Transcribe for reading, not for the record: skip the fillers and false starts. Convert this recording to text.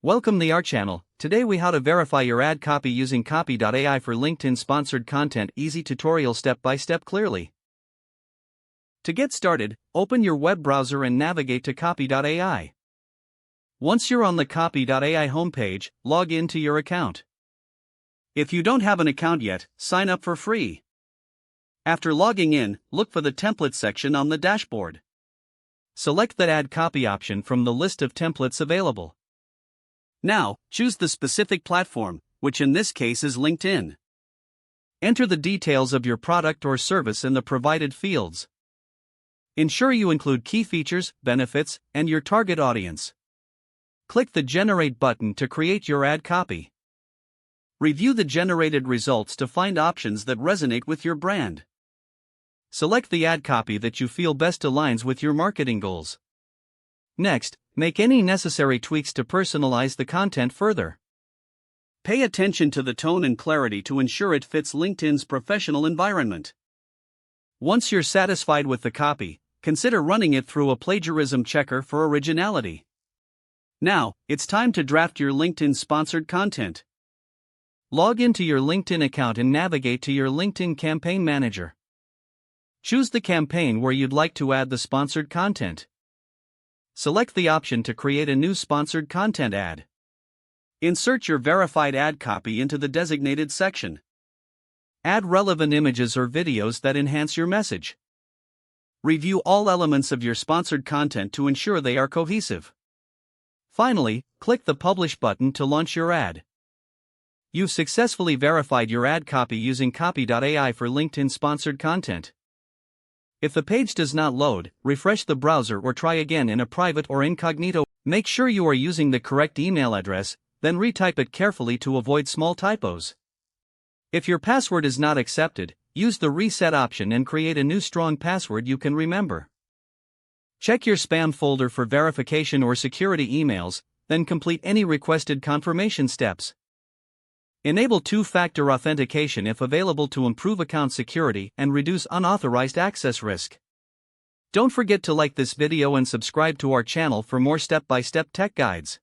Welcome to our channel. Today we how to verify your ad copy using Copy.ai for LinkedIn sponsored content. Easy tutorial step by step clearly. To get started, open your web browser and navigate to Copy.ai. Once you're on the Copy.ai homepage, log in to your account. If you don't have an account yet, sign up for free. After logging in, look for the template section on the dashboard. Select the ad copy option from the list of templates available. Now, choose the specific platform, which in this case is LinkedIn. Enter the details of your product or service in the provided fields. Ensure you include key features, benefits, and your target audience. Click the Generate button to create your ad copy. Review the generated results to find options that resonate with your brand. Select the ad copy that you feel best aligns with your marketing goals. Next, make any necessary tweaks to personalize the content further. Pay attention to the tone and clarity to ensure it fits LinkedIn's professional environment. Once you're satisfied with the copy, consider running it through a plagiarism checker for originality. Now, it's time to draft your LinkedIn sponsored content. Log into your LinkedIn account and navigate to your LinkedIn Campaign Manager. Choose the campaign where you'd like to add the sponsored content. Select the option to create a new sponsored content ad. Insert your verified ad copy into the designated section. Add relevant images or videos that enhance your message. Review all elements of your sponsored content to ensure they are cohesive. Finally, click the Publish button to launch your ad. You've successfully verified your ad copy using Copy.ai for LinkedIn sponsored content. If the page does not load, refresh the browser or try again in a private or incognito. Make sure you are using the correct email address, then retype it carefully to avoid small typos. If your password is not accepted, use the reset option and create a new strong password you can remember. Check your spam folder for verification or security emails, then complete any requested confirmation steps. Enable two-factor authentication if available to improve account security and reduce unauthorized access risk. Don't forget to like this video and subscribe to our channel for more step-by-step tech guides.